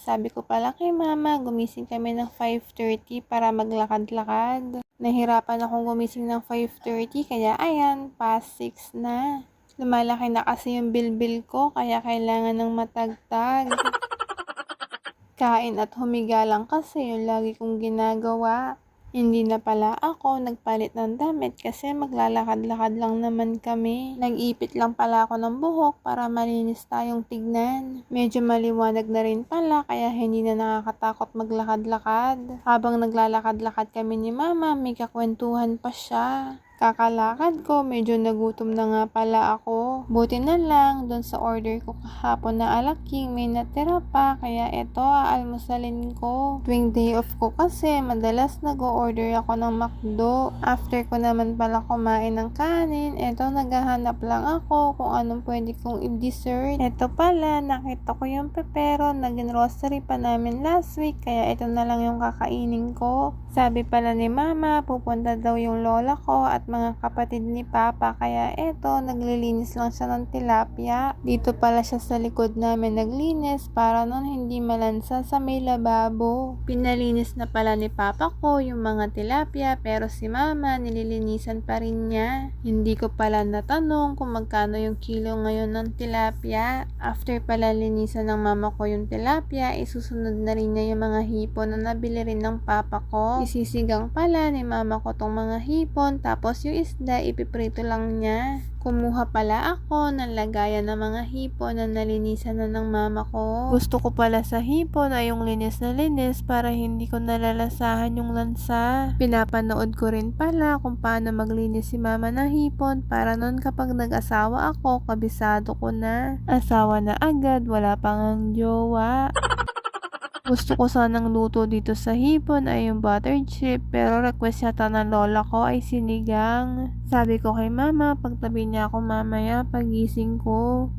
Sabi ko pala kay mama, gumising kami ng 5:30 para maglakad-lakad. Nahirapan akong gumising ng 5:30 kaya ayan, past 6 na. Lumalaki na kasi yung bilbil ko kaya kailangan ng matagtag. Kain at humiga lang kasi yung lagi kong ginagawa. Hindi na pala ako nagpalit ng damit kasi maglalakad-lakad lang naman kami. Nag-ipit lang pala ako ng buhok para malinis tayong tignan. Medyo maliwanag na rin pala kaya hindi na nakakatakot maglakad-lakad. Habang naglalakad-lakad kami ni mama, may kakwentuhan pa siya. Kakalakad ko, medyo nagutom na nga pala ako. Buti na lang, doon sa order ko kahapon na alaking may natira pa, kaya eto aalmusalin ko. Tuwing day off ko kasi, madalas nag-order ako ng McDo. After ko naman pala kumain ng kanin, eto naghahanap lang ako kung anong pwede kong i-dessert. Eto pala, nakita ko yung pepero, naging grocery pa namin last week, kaya eto na lang yung kakainin ko. Sabi pala ni mama, pupunta daw yung lola ko at mga kapatid ni Papa kaya eto naglilinis lang siya ng tilapia. Dito pala siya sa likod namin naglinis para nun hindi malansa sa may lababo. Pinalinis na pala ni Papa ko yung mga tilapia pero si Mama nililinisan pa rin niya. Hindi ko pala natanong kung magkano yung kilo ngayon ng tilapia. After pala linisan ng mama ko yung tilapia, isusunod na rin niya yung mga hipon na nabili rin ng Papa ko. Isisigang pala ni mama ko tong mga hipon tapos yung isda ipiprito lang niya. Kumuha pala ako ng lagayan ng mga hipon na nalinisan na ng mama ko. Gusto ko pala sa hipon ay yung linis na linis para hindi ko nalalasahan yung lansa. Pinapanood ko rin pala kung paano maglinis si mama ng hipon para nun kapag nag-asawa ako, kabisado ko na. Asawa na agad, wala pang ang jowa. Gusto ko sanang luto dito sa hipon ay yung buttered chip pero request yata ng lola ko ay sinigang. Sabi ko kay mama, pagtabi niya ako mamaya pagising ko.